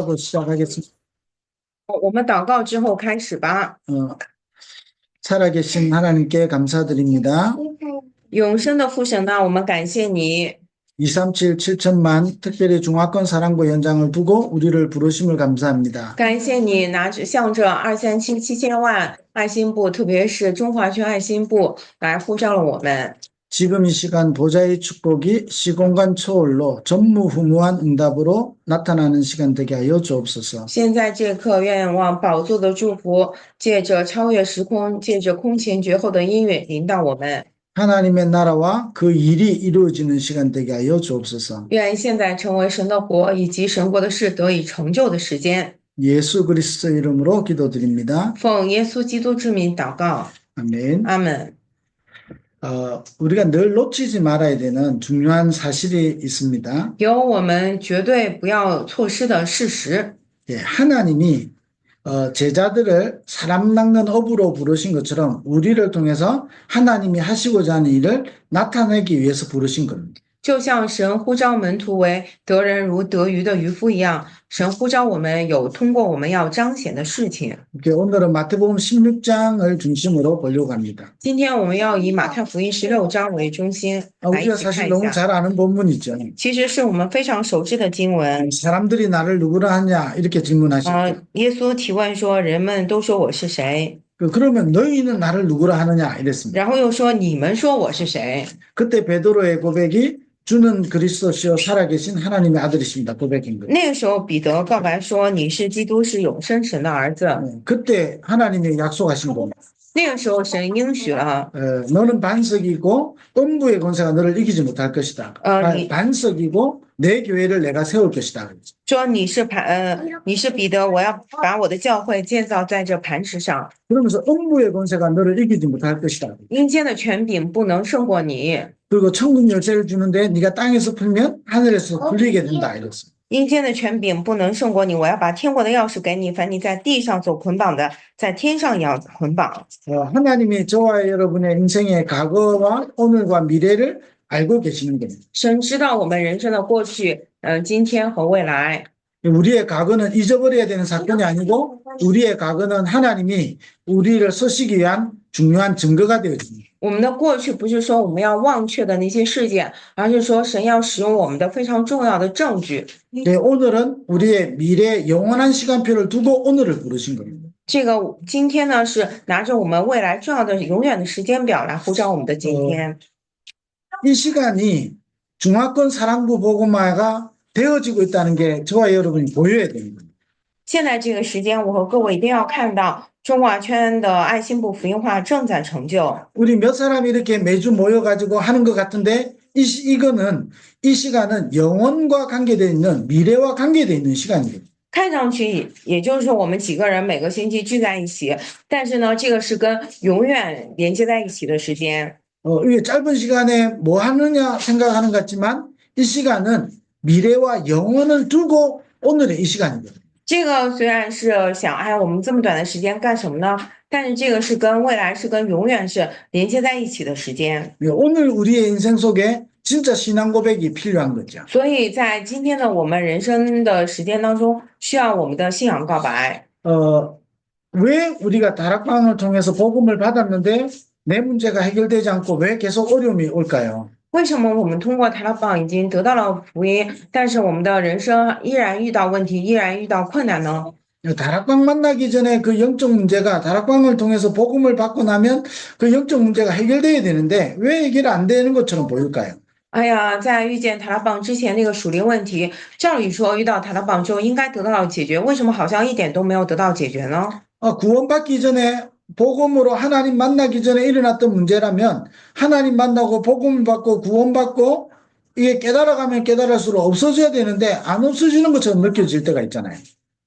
하고 시작하겠습니다. 我们祷告之后开始吧。 살아계신 하나님께 감사드립니다. 永生的父神呢，我们感谢你。 237 7천만 특별히 중화권 사랑부 현장을 두고 우리를 부르심을 감사합니다. 感谢你向着237 7000万爱心部，特别是中华区爱心部来呼召了我们。 지금 이 시간 보좌의 축복이 시공간 초월로 전무후무한 응답으로 나타나는 시간 되게 하여 주옵소서. 现在这刻，愿望宝座的祝福，借着超越时空，借着空前绝后的音乐临到我们。 하나님의 나라와 그 일이 이루어지는 시간 되게 하여 주옵소서. 愿现在成为神的国以及神国的事得以成就的时间。 예수 그리스도 이름으로 기도드립니다. 奉耶稣基督之名祷告， 아멘. 阿门。 우리가 늘 놓치지 말아야 되는 중요한 사실이 있습니다. 有我们绝对不要错失的事实。 예, 하나님이 제자들을 사람 낚는 업으로 부르신 것처럼 우리를 통해서 하나님이 하시고자 하는 일을 나타내기 위해서 부르신 겁니다. 就像神呼召门徒为得人如得鱼的渔夫一样，神呼召我们有通过我们要彰显的事情。 오늘은 마태복음 16장을 중심으로 보려고 합니다. 今天我们要以马太福音16章为中心来一 우리가 起看 사실 一 너무 下。 잘 아는 본문이죠. 其实是我们非常熟知的经文。 사람들이 나를 누구라 하냐 이렇게 질문하셨죠. 耶稣提问说：“人们都说我是谁？” 그러면 너희는 나를 누구라 하느냐 이랬습니다. 然后又说：“你们说我是谁？” 그때 베드로의 고백이 주는 그리스도시요 살아계신 하나님의 아들이십니다. 고백인 거예요. 那个时候，彼得告白说：“你是基督，是永生神的儿子。” 그때 하나님이 약속하신 겁니다. 那个时候，神应许了， 너는 반석이고 음부의 권세가 너를 이기지 못할 것이다. 반석이고 내 교회를 내가 세울 것이다. 说你是彼得，我要把我的教会建造在这磐石上。 그러면서 음부의 권세가 너를 이기지 못할 것이다. 阴间的权柄不能胜过你， 그리고 천국 열쇠를 주는데 네가 땅에서 풀면 하늘에서 풀리게 된다. 이랬어요. 阴间的权柄不能胜过你。我要把天国的钥匙给你，凡你在地上所捆绑的，在天上也要捆绑。 하나님이 저와 여러분의 인생의 과거와 오늘과 미래를 알고 계시는 겁니다. 神知道我们人生的过去、今天和未来。 우리의 과거는 잊어버려야 되는 사건이 아니고 우리의 과거는 하나님이 우리를 쓰시기 위한 중요한 증거가 되어집니다. 我们的过去不是说我们要忘却的那些事件，而是说神要使用我们的非常重要的证据。 네, 오늘은 우리의 미래 영원한 시간표를 두고 오늘을 부르신 겁니다. 这个今天呢，是拿着我们未来重要的永远的时间表来呼召我们的今天。 이 시간이 중화권 사랑부 복음화가 되어지고 있다는 게 저와 여러분이 보여야 됩니다. 现在这个时间，我和各位一定要看到中华圈的爱心部福音化正在成就。 우리 몇 사람이 이렇게 매주 모여가지고 하는 것 같은데 이 시간은 영원과 관계되어 있는 미래와 관계되어 있는 시간입니다. 看上去也就是我们几个人每个星期聚在一起，但是呢，这个是跟永远连接在一起的时间。 이게 짧은 시간에 뭐 하느냐 생각하는 것 같지만 이 시간은 미래와 영원을 두고 오늘의 이 시간입니다. 这个虽然是想，哎，我们这么短的时间干什么呢？但是这个是跟未来，是跟永远是连接在一起的时间。 오늘 우리의 인생 속에 진짜 신앙 고백이 필요한 거죠. 所以在今天的我们人生的时间当中，需要我们的信仰告白。 왜 우리가 다락방을 통해서 복음을 받았는데 내 문제가 해결되지 않고 왜 계속 어려움이 올까요? 为什么我们通过台拉棒已经得到了福音，但是我们的人生依然遇到问题，依然遇到困难呢？ 다락방 만나기 전에 그 영적 문제가 다락방을 통해서 복음을 받고 나면 그 영적 문제가 해결돼야 되는데 왜 해결 안 되는 것처럼 보일까요? 哎呀，在遇见台拉棒之前，那个属灵问题，照理说遇到台拉棒之后应该得到解决，为什么好像一点都没有得到解决呢？ 구원받기 전에 복음으로 하나님 만나기 전에 일어났던 문제라면 하나님 만나고 복음을 받고 구원받고 이게 깨달아가면 깨달을수록 없어져야 되는데 안 없어지는 것처럼 느껴질 때가 있잖아요.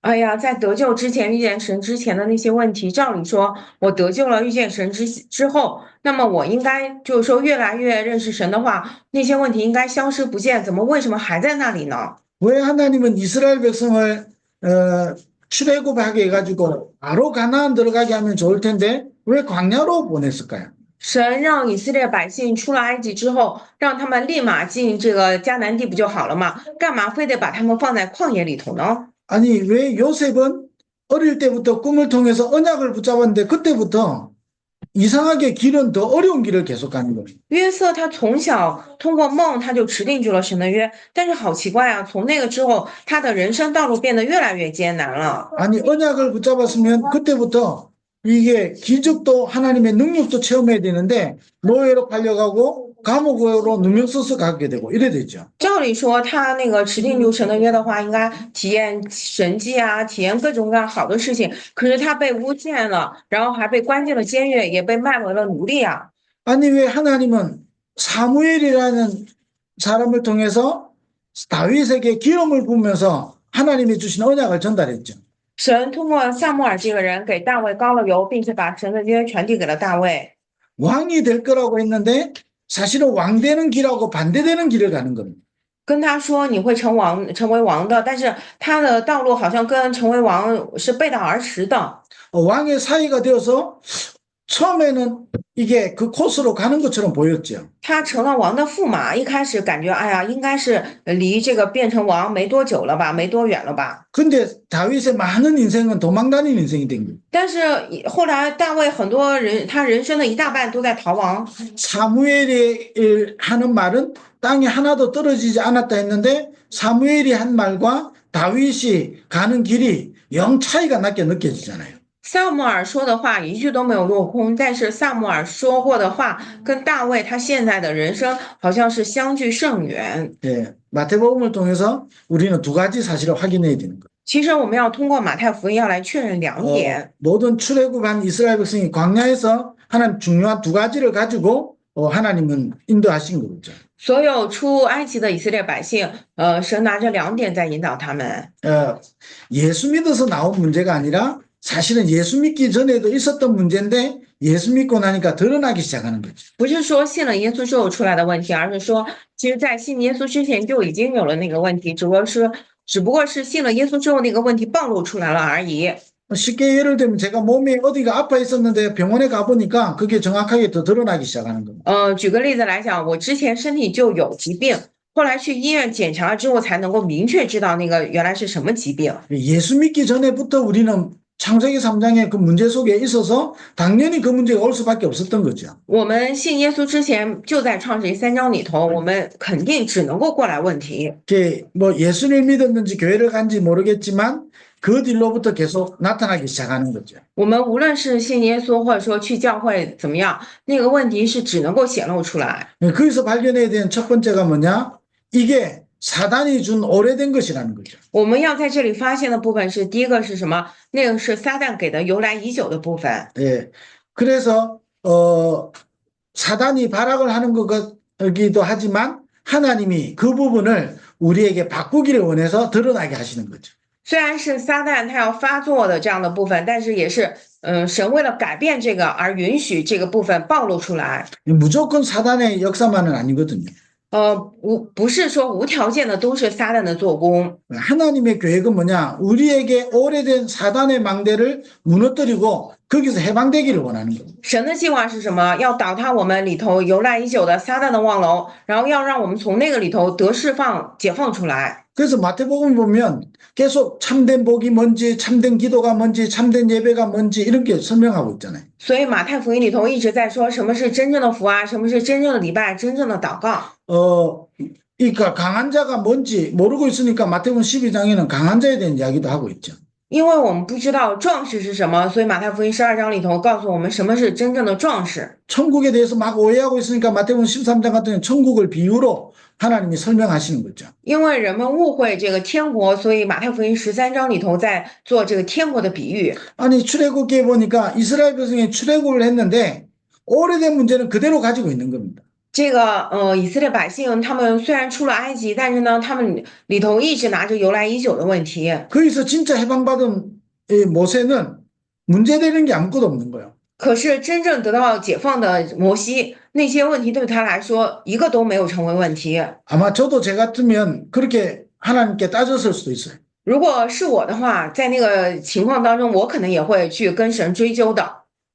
哎呀，在得救之前遇见神之前的那些问题，照理说我得救了，遇见神之后，那么我应该就是说越来越认识神的话，那些问题应该消失不见，为什么还在那里呢？ 왜 하나님은 이스라엘 백성을 출애굽하게 해가지고 바로 가나안 들어가게 하면 좋을 텐데 왜 광야로 보냈을까요? 神让以色列百姓出了埃及之后，让他们立马进这个迦南地不就好了吗？干嘛非得把他们放在旷野里头呢？ 아니, 왜 요셉은 어릴 때부터 꿈을 통해서 언약을 붙잡았는데 그때부터 이상하게 길은 더 어려운 길을 계속 가는 거예요.约瑟他从小通过梦，他就持定住了神的约，但是好奇怪啊，从那个之后，他的人生道路变得越来越艰难了。 아니, 언약을 붙잡았으면 그때부터 이게 기적도 하나님의 능력도 체험해야 되는데 노예로 팔려가고 감옥으로 누명 써서 가게 되고 이래 되죠. 照理说，他那个持定住神的约的话，应该体验神迹啊，体验各种各样好的事情。可是他被诬陷了，然后还被关进了监狱，也被卖为了奴隶啊。 아니, 왜 하나님은 사무엘이라는 사람을 통해서 다윗에게 기름을 부으면서 하나님이 주신 언약을 전달했죠. 神通过撒母耳这个人给大卫膏了油，并且把神的约传递给了大卫。 왕이 될 거라고 했는데 사실은 왕 되는 길하고 반대되는 길을 가는 겁니다. 跟他说你会成为王的，但是他的道路好像跟成为王是背道而驰的。 왕의 사이가 되어서 처음에는 이게 그 코스로 가는 것처럼 보였죠. 他成了王的驸马，一开始感觉哎呀，应该是离这个变成王没多久了吧，没多远了吧。 근데 다윗의 많은 인생은 도망다니는 인생이 된 거예요. 但是后来大卫很多人，他人生的一大半都在逃亡。 사무엘이 하는 말은 땅에 하나도 떨어지지 않았다 했는데 사무엘이 한 말과 다윗이 가는 길이 영 차이가 나게 느껴지잖아요. 撒母耳说的话一句都没有落空，但是撒母耳说过的话跟大卫他现在的人生好像是相距甚远。 예, 마태복음을 통해서 우리는 두 가지 사실을 확인해야 되는 거예요. 其实我们要通过马太福音要来确认两点。 모든 출애굽한 이스라엘 백성이 광야에서 하나님 중요한 두 가지를 가지고 하나님은 인도하신 거죠. 所有出埃及的以色列百姓，神拿着两点在引导他们。 예수 믿어서 나온 문제가 아니라 사실은 예수 믿기 전에도 있었던 문제인데 예수 믿고 나니까 드러나기 시작하는 거죠. 不是说信了耶稣之后出来的问题，而是说，其实，在信耶稣之前就已经有了那个问题，只不过是信了耶稣之后那个问题暴露出来了而已。 쉽게 예를 들면 제가 몸에 어디가 아파 있었는데 병원에 가보니까 그게 정확하게 더 드러나기 시작하는 겁니다. 举个例子来讲，我之前身体就有疾病，后来去医院检查了之后，才能够明确知道那个原来是什么疾病。 예수 믿기 전에부터 우리는 창세기 3장의 그 문제 속에 있어서 당연히 그 문제가 올 수밖에 없었던 거죠. 我们信耶稣之前就在创世记3章里头，我们肯定只能够过来问题。 뭐 예수를 믿었는지 교회를 간지 모르겠지만 그 뒤로부터 계속 나타나기 시작하는 거죠. 我们无论是信耶稣，或者说去教会怎么样，那个问题是只能够显露出来。 거기서 발견해야 되는 첫 번째가 뭐냐? 이게 사단이 준 오래된 것이라는 거죠. 我们要在这里发现的部分是第一个是什么？那个是撒旦给的由来已久的部分。 예. 그래서 사단이 발악을 하는 거기도 하지만 하나님이 그 부분을 우리에게 바꾸기를 원해서 드러나게 하시는 거죠. 虽然是撒旦他要发作的这样的部分，但是也是神为了改变这个而允许这个部分暴露出来。 무조건 사단의 역사만은 아니거든요. 不是说无条件的都是撒旦的做工。 하나님의 계획은 뭐냐? 우리에게 오래된 사단의 망대를 무너뜨리고 거기서 해방되기를 원하는 겁니다. 神的计划是什么？要倒塌我们里头由来已久的撒旦的望楼，然后要让我们从那个里头得释放、解放出来。 그래서 마태복음 보면 계속 참된 복이 뭔지, 참된 기도가 뭔지, 참된 예배가 뭔지 이렇게 설명하고 있잖아요. 所以马太福音里头一直在说什么是真正的福啊，什么是真正的礼拜，真正的祷告。 그러니까 강한 자가 뭔지 모르고 있으니까 마태복음 12장에는 강한 자에 대한 이야기도 하고 있죠. 因为我们不知道壮士是什么，所以马太福音12章里头告诉我们什么是真正的壮士。 천국에 대해서 막 오해하고 있으니까 마태복음 13장 같은 경우는 천국을 비유로 하나님이 설명하시는 거죠. 因为人们误会这个天国，所以马太福音13章里头在做这个天国的比喻。 아니 출애굽기에 보니까 이스라엘 백성이 출애굽을 했는데 오래된 문제는 그대로 가지고 있는 겁니다. 这个以色列百姓他们虽然出了埃及，但是呢，他们里头一直拿着由来已久的问题。 거기서 진짜 해방받은 이 모세는 문제되는 게 아무것도 없는 거예요. 可是真正得到解放的摩西，那些问题对他来说一个都没有成为问题。 아마 저도 제 같으면 그렇게 하나님께 따졌을 수도 있어요. 如果是我的话，在那个情况当中，我可能也会去跟神追究的。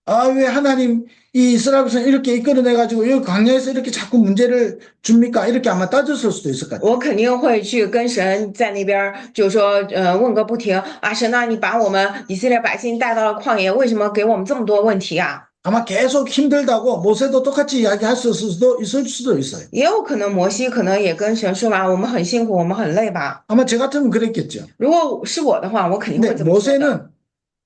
아, 왜 하나님 이 이스라엘 백성 이렇게 이끌어내가지고 여기 광야에서 이렇게 자꾸 문제를 줍니까? 이렇게 아마 따졌을 수도 있을 것 같아요. 我肯定会去跟神在那边儿，就是说，问个不停啊，神呐，你把我们以色列百姓带到了旷野，为什么给我们这么多问题啊？ 아마 계속 힘들다고 모세도 똑같이 이야기할 수도 있을 수도 있어요. 也有可能摩西可能也跟神说吧，我们很辛苦，我们很累吧。 아마 저 같으면 그랬겠죠. 如果是我的话，我肯定会 근데 这么说的。 모세는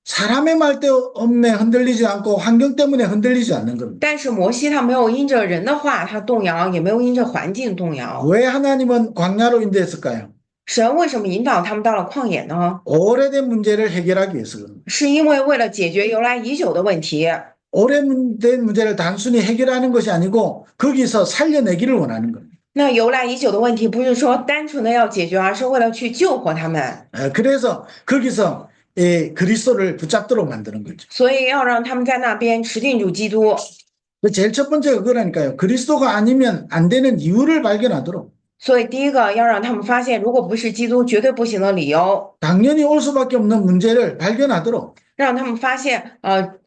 사람의 말 때문에 흔들리지 않고 환경 때문에 흔들리지 않는 겁니다. 但是摩西他没有因着人的话他动摇，也没有因着环境动摇。 왜 하나님은 광야로 인도했을까요? 神为什么引导他们到了旷野呢？ 오래된 문제를 해결하기 위해서 그럽니다. 是因为为了解决由来已久的问题。 오래된 문제를 단순히 해결하는 것이 아니고 거기서 살려내기를 원하는 겁니다. 那由来已久的问题不是说单纯的要解决，而是为了去救活他们， 그래서 거기서 그리스도를 붙잡도록 만드는 거죠. 所以要让他们在那边持定住基督。 제일 첫 번째가 그거라니까요. 그리스도가 아니면 안 되는 이유를 발견하도록. 所以第一个要让他们发现，如果不是基督，绝对不行的理由， 당연히 올 수밖에 없는 문제를 발견하도록. 让他们发现，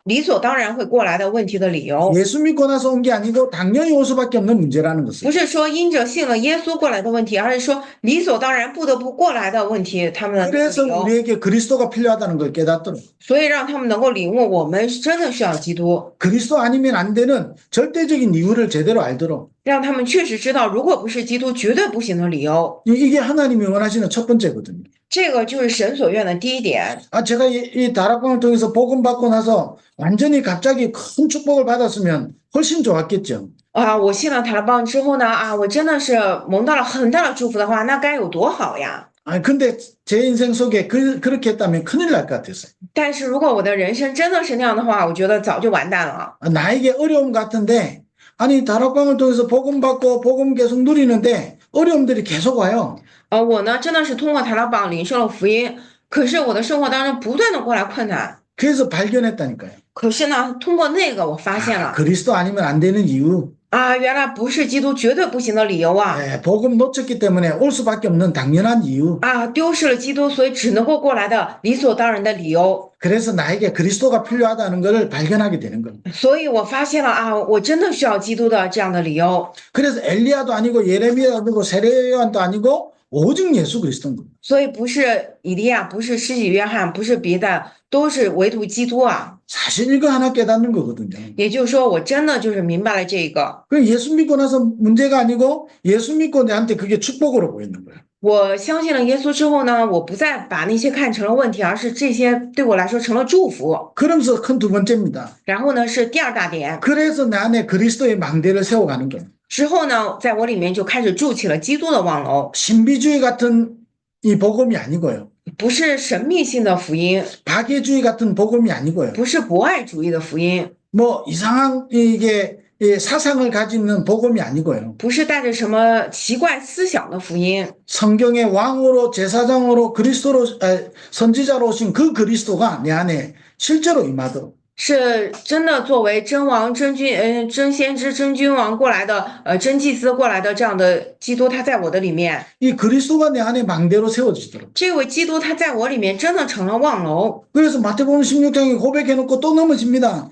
理所当然会过来的问题的理由， 예수 믿고 나서 온 게 아니고 당연히 올 수밖에 없는 문제라는 不 것을. 是说因着信了耶稣过来的问题，而是说理所当然不得不过来的问题，他们的 그래서 理由。 우리에게 그리스도가 필요하다는 걸 깨닫도록. 所以让他们能够领悟，我们是真的需要基督， 그리스도 아니면 안 되는 절대적인 이유를 제대로 알도록. 让他们确实知道，如果不是基督，绝对不行的理由。 이게 하나님이 원하시는 첫 번째거든요. 这个就是神所愿的第一点。 제가 이 다락방을 통해서 복음 받고 나서 완전히 갑자기 큰 축복을 받았으면 훨씬 좋았겠죠. 我信了塔勒邦之后呢，我真的是蒙到了很大的祝福的话，那该有多好呀！ 근데 제 인생 속에 그렇게 했다면 큰일 날 것 같았어요. 但是如果我的人生真的是那样的话，我觉得早就完蛋了。 나에게 어려움 같은데, 아니, 다락방을 통해서 복음 받고 복음 계속 누리는데 어려움들이 계속 와요. 我呢真的是通过塔勒邦领受了福音，可是我的生活当中不断的过来困难。 그래서 발견했다니까요. 可是呢，通过那个我发现了， 그리스도 아니면 안 되는 이유. 原来不是基督绝对不行的理由啊！ 복음 놓쳤기 때문에 올 수밖에 없는 당연한 이유. 丢失了基督，所以只能够过来的理所当然的理由。 그래서 나에게 그리스도가 필요하다는 것을 발견하게 되는 겁니다. 所以我发现了我真的需要基督的这样的理由。 그래서 엘리야도 아니고 예레미야도 아니고 세례요한도 아니고 오직 예수 그리스도인 겁니다. 所以不是以利亚，不是施洗约翰，不是别的，都是唯独基督啊！ 사실 이거 하나 깨닫는 거거든요. 也就是说，我真的就是明白了这个。 그 예수 믿고 나서 문제가 아니고 예수 믿고 내한테 그게 축복으로 보이는 거예요. 我相信了耶稣之后呢，我不再把那些看成了问题，而是这些对我来说成了祝福。 그러면서 큰 두 번째입니다. 然后呢，是第二大点， 그래서 내 안에 그리스도의 망대를 세워가는 거예요. 之后呢，在我里面就开始筑起了基督的望楼， 신비주의 같은 이 복음이 아니고요. 不是神秘性的福音， 박애주의 같은 복음이 아니고요. 不是博爱主义的福音， 뭐 이상한 이게 사상을 가지는 복음이 아니고요. 不是带着什么奇怪思想的福音， 성경의 왕으로 제사장으로 그리스도로 선지자로 오신 그 그리스도가 내 안에 실제로 임하도록. 是真的作为真王、真君、真先知、真君王过来的，真祭司过来的这样的基督，他在我的里面， 이 그리스도가 내 안에 망대로 세워지도록. 这位基督他在我里面真的成了望楼。 그래서 마태복음 16장에 고백해놓고 또 넘어집니다.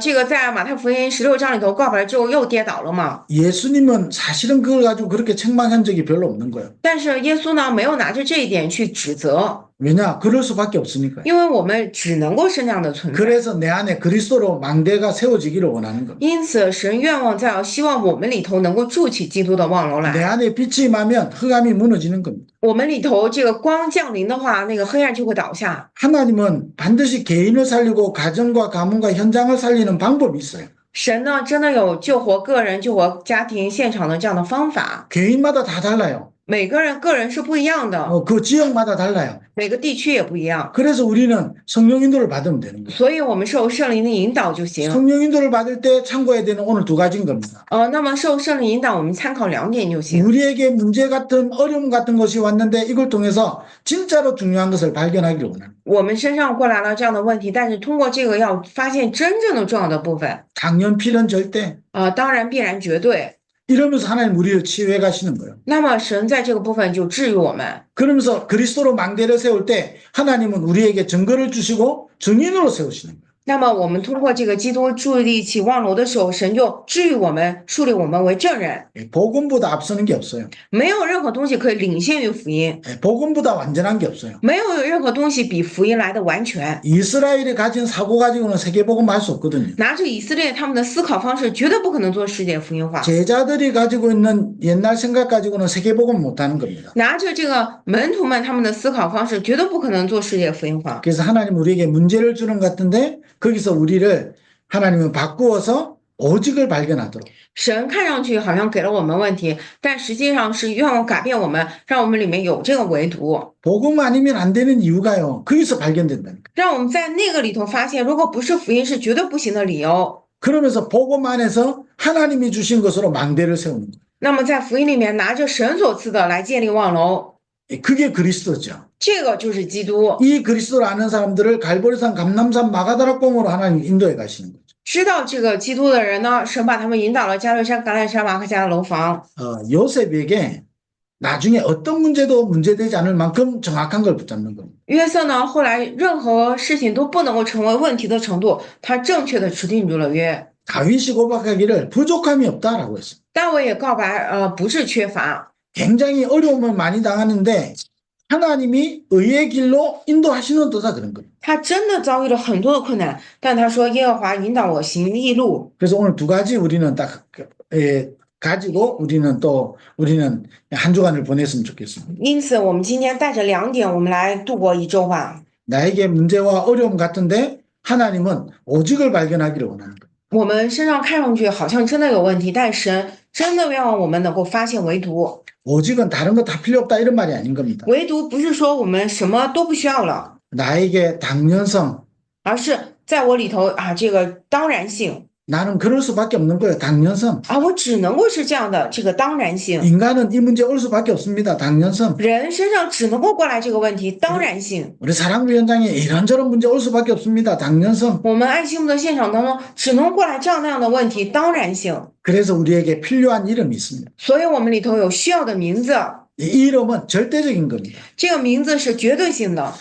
这个在马太福音16章里头告白了之后又跌倒了嘛？ 예수님은 사실은 그걸 가지고 그렇게 책망한 적이 별로 없는 거예요. 但是耶稣呢，没有拿着这一点去指责， 왜냐? 그럴 수밖에 없으니까요. 因为我们只能够是那样的存在。 그래서 내 안에 그리스도로 망대가 세워지기를 원하는 겁니다. 因此，神愿望在希望我们里头能够筑起基督的望楼 내 来。 안에 빛이 임하면 흑암이 무너지는 겁니다. 我们里头这个光降临的话，那个黑暗就会倒下。 하나님은 반드시 개인을 살리고 가정과 가문과 현장을 살리는 방법이 있어요. 神呢，真的有救活个人、救活家庭现场的这样的方法。 개인마다 다 달라요. 每个人个人是不一样的， 그 지역마다 달라요. 每个地区也不一样， 그래서 우리는 성령 인도를 받으면 되는 거예요. 所以我们受圣灵的引导就行。 성령 인도를 받을 때 참고해야 되는 오늘 두 가지인 겁니다. 那么受圣灵引导，我们参考2点就行。 우리에게 문제 같은 어려움 같은 것이 왔는데 이걸 통해서 진짜로 중요한 것을 발견하기를 원합니다. 我们身上过来了这样的问题，但是通过这个要发现真正的重要的部分。 당연 필연 절대 当然必然绝对。 이러면서 하나님 우리를 치유해 가시는 거예요. 那么神在这个部分就治愈我们。 그러면서 그리스도로 망대를 세울 때 하나님은 우리에게 증거를 주시고 증인으로 세우시는 거예요. 那么我们通过这个基督筑立起望楼的时候，神就治愈我们，树立我们为证人。 복음보다 앞서는 게 없어요. 没有任何东西可以领先于福音， 복음보다 완전한 게 없어요. 没有任何东西比福音来的完全。 이스라엘이 가진 사고 가지고는 세계복음 할 수 없거든요. 拿着以色列他们的思考方式，绝对不可能做世界福音化。 제자들이 가지고 있는 옛날 생각 가지고는 세계복음 못하는 겁니다. 拿着这个门徒们他们的思考方式，绝对不可能做世界福音化。 그래서 하나님 우리에게 문제를 주는 것 같은데 거기서 우리를 하나님은 바꾸어서 오직을 발견하도록 神看上去好像给了我们问题，但实际上是愿望改变我们，让我们里面有这个唯独， 복음 아니면 안 되는 이유가요. 거기서 발견된다는 거예요. 让我们在那个里头发现，如果不是福音，是绝对不行的理由。 그러면서 복음 안에서 하나님이 주신 것으로 망대를 세우는 거예요. 那么在福音里面，拿着神所赐的来建立望楼， 그게 그리스도죠. 这个就是基督。 이 그리스도를 아는 사람들을 갈보리산, 감람산, 마가다락봉으로 하나님 인도해 가시는 거죠. 知道这个基督的人呢，神把他们引导了加略山、橄榄山、马可家的楼房。 요셉에게 나중에 어떤 문제도 문제되지 않을 만큼 정확한 걸 붙잡는 겁니다. 约瑟呢，后来任何事情都不能够成为问题的程度，他正确的持定住了约。 다윗이 고백하기를 부족함이 없다라고 했어요. 大卫也告白，不是缺乏， 굉장히 어려움을 많이 당하는데 하나님이 의의 길로 인도하시는 도다 그런 겁니다. 他真的遭遇了很多的困难，但他说耶和华引导我行义路。 그래서 오늘 두 가지 우리는 딱 가지고 우리는 한 주간을 보냈으면 좋겠습니다. 因此，我们今天带着2点，我们来度过一周吧。 나에게 문제와 어려움 같은데 하나님은 오직을 발견하기를 원하는 거예요. 我们身上看上去好像真的有问题，但神真的愿望我们能够发现唯独。 오직은 다른 거 다 필요 없다 이런 말이 아닌 겁니다. 唯独不是说我们什么都不需要了， 나에게 당연성, 而是在我里头这个当然性 나는 그럴 수밖에 없는 거예요. 당연성. 我只能够是这样的这个当然性。 인간은 이 문제 올 수밖에 없습니다. 당연성. 人身上只能够过来这个问题，当然性。 우리 사랑부 현장에 이런저런 문제 올 수밖에 없습니다. 당연성. 我们爱心的现场当中，只能过来这样那样的问题，当然性。 그래서 우리에게 필요한 이름이 있습니다. 所以我们里头有需要的名字， 이 이름은 절대적인 겁니다. 这个名字是绝对性的。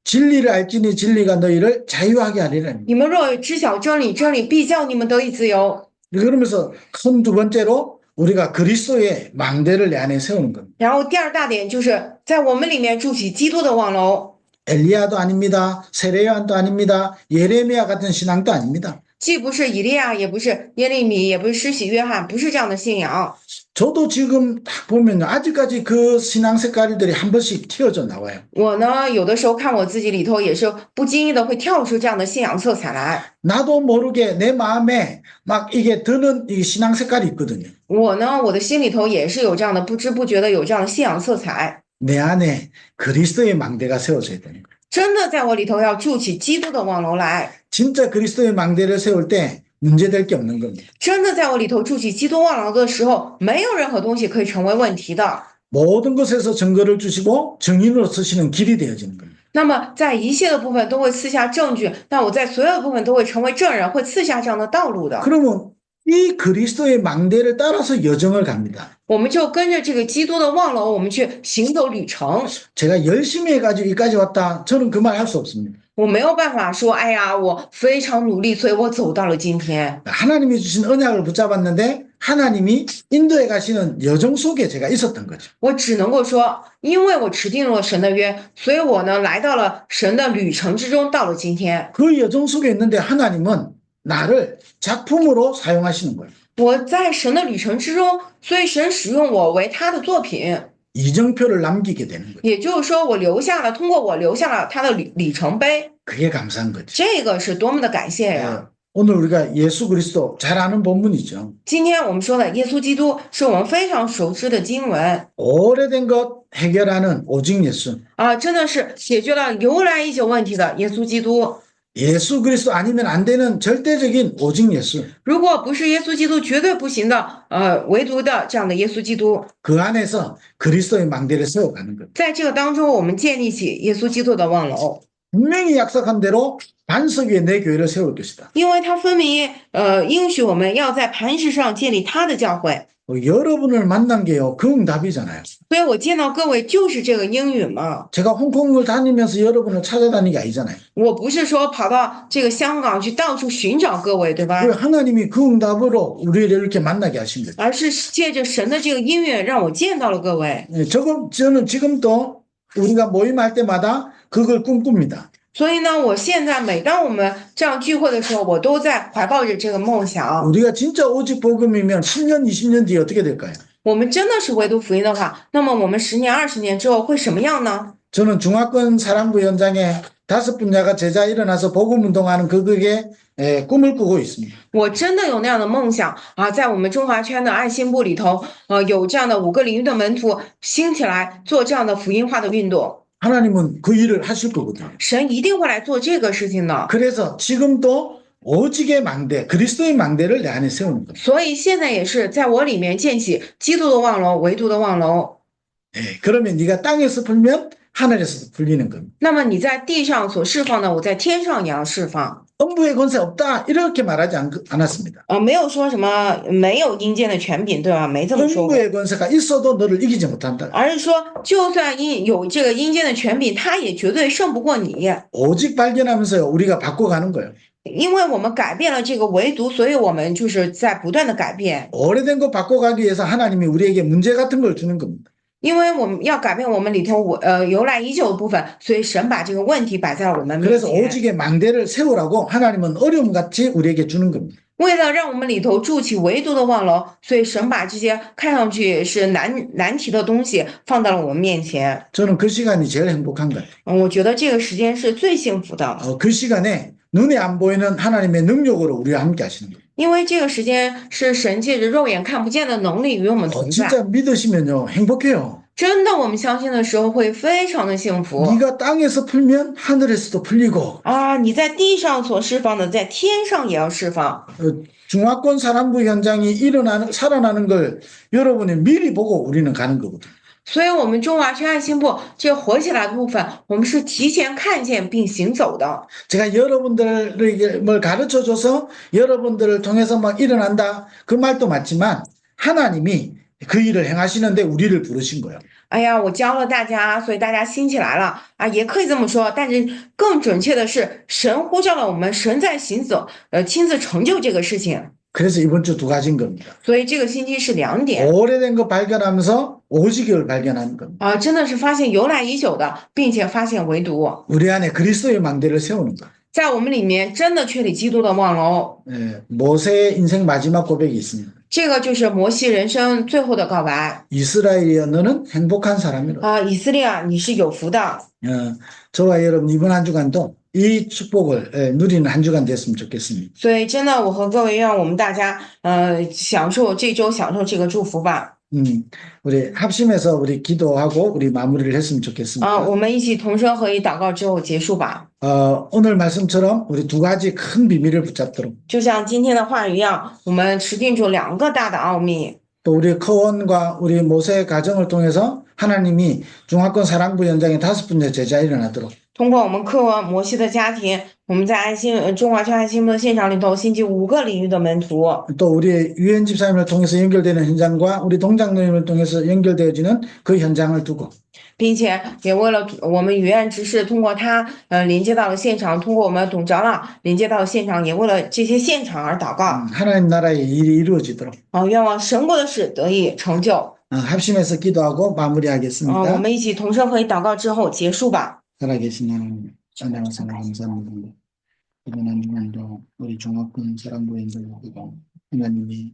진리를 알지니 진리가 너희를 자유하게 하리라. 你们若知晓真理，真理必叫你们得以自由。 그러면서 큰 두 번째로 우리가 그리스도의 망대를 내 안에 세우는 겁니다. 然后第二大点就是在我们里面筑起基督的望楼， 엘리야도 아닙니다. 세례요한도 아닙니다. 예레미야 같은 신앙도 아닙니다. 既不是以利亚，也不是耶利米，也不是施洗约翰，不是这样的信仰。 저도 지금 딱 보면 아직까지 그 신앙 색깔들이 한 번씩 튀어져 나와요. 我呢，有的时候看我自己里头，也是不经意的会跳出这样的信仰色彩来。 나도 모르게 내 마음에 막 이게 드는 이 신앙 색깔이 있거든요. 我呢，我的心里头也是有这样的不知不觉的有这样的信仰色彩。 내 안에 그리스도의 망대가 세워져야 되는 거예요. 真的在我里头要筑起基督的望楼来， 진짜 그리스도의 망대를 세울 때 문제될 게 없는 겁니다. 真的在我里头筑起基督望楼的时候，没有任何东西可以成为问题的。 모든 것에서 증거를 주시고 증인으로 쓰시는 길이 되어지는 겁니다. 那么在一切的部分都会赐下证据，那我在所有的部分都会成为证人，会赐下这样的道路的。 그러면 이 그리스도의 망대를 따라서 여정을 갑니다. 我们就跟着这个基督的望楼，我们去行走旅程。 제가 열심히 해가지고 여기까지 왔다. 저는 그 말 할 수 없습니다. 我没有办法说，哎呀，我非常努力，所以我走到了今天。 하나님이 주신 언약을 붙잡았는데 하나님이 인도해 가시는 여정 속에 제가 있었던 거죠. 我只能够说，因为我持定了神的约，所以我呢来到了神的旅程之中，到了今天。 그 여정 속에 있는데 하나님은 나를 작품으로 사용하시는 거예요. 我在神的旅程之中，所以神使用我为他的作品， 이정표를 남기게 되는 거예요. 也就是说，通过我留下了他的里程碑， 그게 감사한 거죠. 这个是多么的感谢呀！ 오늘 우리가 예수 그리스도 잘 아는 본문이죠. 今天我们说的耶稣基督是我们非常熟知的经文 오래된 것 해결하는 오직 예수. 真的是解决了由来已久问题的耶稣基督。 예수 그리스도 아니면 안 되는 절대적인 오직 예수. 如果不是耶稣基督，绝对不行的，唯独的这样的耶稣基督， 그 안에서 그리스도의 망대를 세워가는 것. 在这个当中，我们建立起耶稣基督的望楼。 분명히 약속한 대로 반석 위에 내 교회를 세울 것이다. 因为他分明应许我们要在磐石上建立他的教会。 여러분을 만난 게요, 그 응답이잖아요. 所以我见到各位就是这个应允嘛。 제가 홍콩을 다니면서 여러분을 찾아다니는 게 아니잖아요. 我不是说跑到这个香港去到处寻找各位，对吧？ 하나님이 그 응답으로 우리를 이렇게 만나게 하신 거죠. 而是借着神的这个应允，让我见到了各位。 저는 지금도 우리가 모임할 때마다 그걸 꿈꿉니다. 所以呢，我现在每当我们这样聚会的时候，我都在怀抱着这个梦想。 우리가 진짜 오직 복음이면 10년, 20년 뒤에 어떻게 될까요? 我们真的是唯独福音的话，那么我们10年、20年之后会什么样呢？ 저는 중화권 사랑부 현장에 5분야가 제자 일어나서 복음 운동하는 그게 꿈을 꾸고 있습니다. 我真的有那样的梦想啊，在我们中华圈的爱心部里头，有这样的5个领域的门徒兴起来做这样的福音化的运动。 하나님은 그 일을 하실 거거든요. 神一定会来做这个事情的。 그래서 지금도 오직의 망대, 그리스도의 망대를 내 안에 세우는 거예요. 所以现在也是在我里面建起基督的望楼，唯独的望楼。 그러면 네가 땅에서 풀면 하늘에서도 풀리는 겁니다. 那么你在地上所释放的，我在天上也要释放。 음부의 권세 없다 이렇게 말하지 않았습니다. 没有说什么没有阴间的权柄，对吧？没这么说过。 음부의 권세가 있어도 너를 이기지 못한다. 而是说，就算有这个阴间的权柄，他也绝对胜不过你。 오직 발견하면서 우리가 바꿔가는 거예요. 因为我们改变了这个唯独，所以我们就是在不断的改变。 오래된 거 바꿔가기 위해서 하나님이 우리에게 문제 같은 걸 주는 겁니다. 因为我们要改变我们里头由来已久的部分，所以神把这个问题摆在了我们面 그래서 前。 오직의 망대를 세우라고 하나님은 어려움같이 우리에게 주는 겁니다. 为了让我们里头筑起唯独的望楼，所以神把这些看上去是难题的东西放到了我们面前。 저는 그 시간이 제일 행복한 거예요. 我觉得这个时间是最幸福的， 그 시간에 눈에 안 보이는 하나님의 능력으로 우리와 함께 하시는 거예요. 因为这个时间是神借着肉眼看不见的能力与我们同在。 진짜 믿으시면요 행복해요. 真的，我们相信的时候会非常的幸福 네가 땅에서 풀면 하늘에서도 풀리고 啊！你在地上所释放的，在天上也要释放。 중화권 사람부 현장이 살아나는 걸 여러분이 미리 보고 우리는 가는 거거든요. 所以，我们中华圈爱心部这活起来的部分，我们是提前看见并行走的。 제가 여러분들에게 뭘 가르쳐줘서 여러분들을 통해서 막 일어난다 그 말도 맞지만 하나님이 그 일을 행하시는데 우리를 부르신 거예요. 哎呀，我教了大家，所以大家兴起来了啊，也可以这么说。但是更准确的是，神呼召了我们，神在行走，亲自成就这个事情。 그래서 이번 주 2가지인 겁니다. 所以这个星期是2点 오래된 거 발견하면서 오직을 발견하는 겁니다. 啊，真的是发现由来已久的，并且发现唯独 우리 안에 그리스도의 망대를 세우는 거. 在我们里面真的确立基督的望楼。 모세의 인생 마지막 고백이 있습니다. 这个就是摩西人生最后的告白 이스라엘이여 너는 행복한 사람이라. 啊，以色列啊，你是有福的。 저와 여러분 이번 한 주간도 이 축복을 누리는 한 주간 됐으면 좋겠습니다. 所以真的，我和各位愿我们大家享受这周享受这个祝福吧。 우리 합심해서 우리 기도하고 우리 마무리를 했으면 좋겠습니다. 啊，我们一起同声合一祷告之后结束吧。 오늘 말씀처럼 우리 2가지 큰 비밀을 붙잡도록 就像今天的话语一样，我们持定住2个大的奥秘。 또 우리 커원과 우리 모세의 가정을 통해서 하나님이 중화권 사랑부 현장에 5분의 제자 일어나도록 通过我们课文摩西的家庭，我们在中华圈爱心部的现场里头兴起5个领域的门徒。 또 우리 유엔 집사님을 통해서 연결되는 현장과 우리 동장로님을 통해서 연결되어지는 그 현장을 두고 并且也为了我们语院执事通过他连接到了现场，通过我们董长老连接到了现场，也为了这些现场而祷告。 하나님 나라의 일이 이루어지도록 愿望神国的事得以成就。 합심해서 기도하고 我 마무리하겠습니다. 们一起同声合一祷告之后结束吧。 살아계신 하나님, 찬양과 사랑 감사합니다. 이번 한 주간도 우리 종합군 사랑부 현장을 두고 하나님이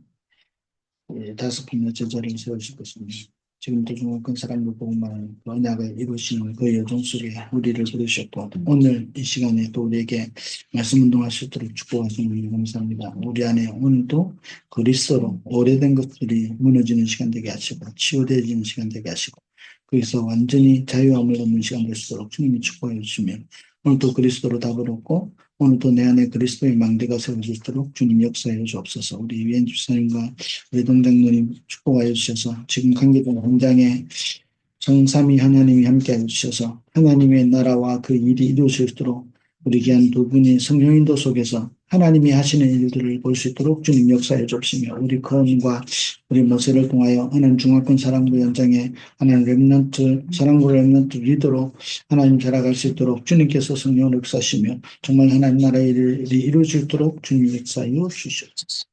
5분의 제자를 세우실 것입니다. 지금도 중화권 사랑부 복음만을 언약을 이루시는 그 여정 속에 우리를 부르셨고 오늘 이 시간에 또 우리에게 말씀 운동할 수 있도록 축복하시는 감사합니다. 우리 안에 오늘도 그리스도로 오래된 것들이 무너지는 시간 되게 하시고 치유되어지는 시간 되게 하시고 거기서 완전히 자유함을 얻는 시간 될 수 있도록 주님이 축복해 주시면 오늘도 그리스도로 답을 얻고 오늘도 내 안에 그리스도의 망대가 세워질 수 있도록 주님 역사해 주옵소서. 우리 유엔 집사님과 우리 동장로님 축복하여 주셔서 지금 관계된 현장에 정삼위 하나님이 함께하여 주셔서 하나님의 나라와 그 일이 이루어질 수 있도록 우리 귀한 두 분이 성령 인도 속에서 하나님이 하시는 일들을 볼 수 있도록 주님 역사해 주시며 우리 거음과 우리 모세를 통하여 하나님 중화권 사랑부 연장에 하나님 렘넌트 사랑부 렘넌트 리더로 하나님 자라갈 수 있도록 주님께서 성령을 역사하시며 정말 하나님 나라의 일이 이루어지도록 주님 역사하여 주시옵소서.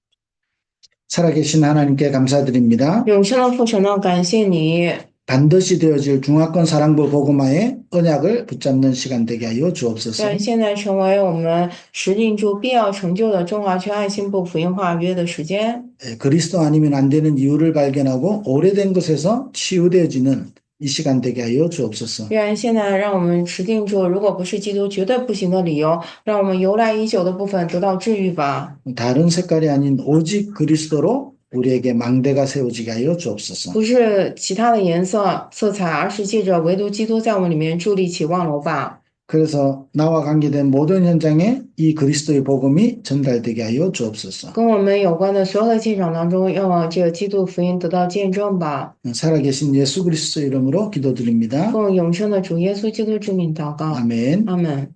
살아계신 하나님께 감사드립니다. 永生的父神呢，感谢你， 반드시 되어질 중화권 사랑부 복음화의 언약을 붙잡는 시간 되게 하여 주옵소서. 让现在成为我们实定住必要成就的中华区爱心部福音化约的时间。 그리스도 아니면 안 되는 이유를 발견하고 오래된 것에서 치유되어지는 이 시간 되게 하여 주옵소서. 愿现在让我们持定住，如果不是基督绝对不行的理由，让我们由来已久的部分得到治愈吧。 다른 색깔이 아닌 오직 그리스도로 우리에게 망대가 세워지게 하여 주옵소서. 不是其他的颜色色彩，而是借着唯独基督在我们里面筑立起望楼吧。 그래서 나와 관계된 모든 현장에 이 그리스도의 복음이 전달되게 하여 주옵소서. 跟我们有关的所有的现场当中，让这个基督福音得到见证吧。 살아계신 예수 그리스도 이름으로 기도드립니다. 奉永生的主耶稣基督之名祷告， 아멘. 阿门。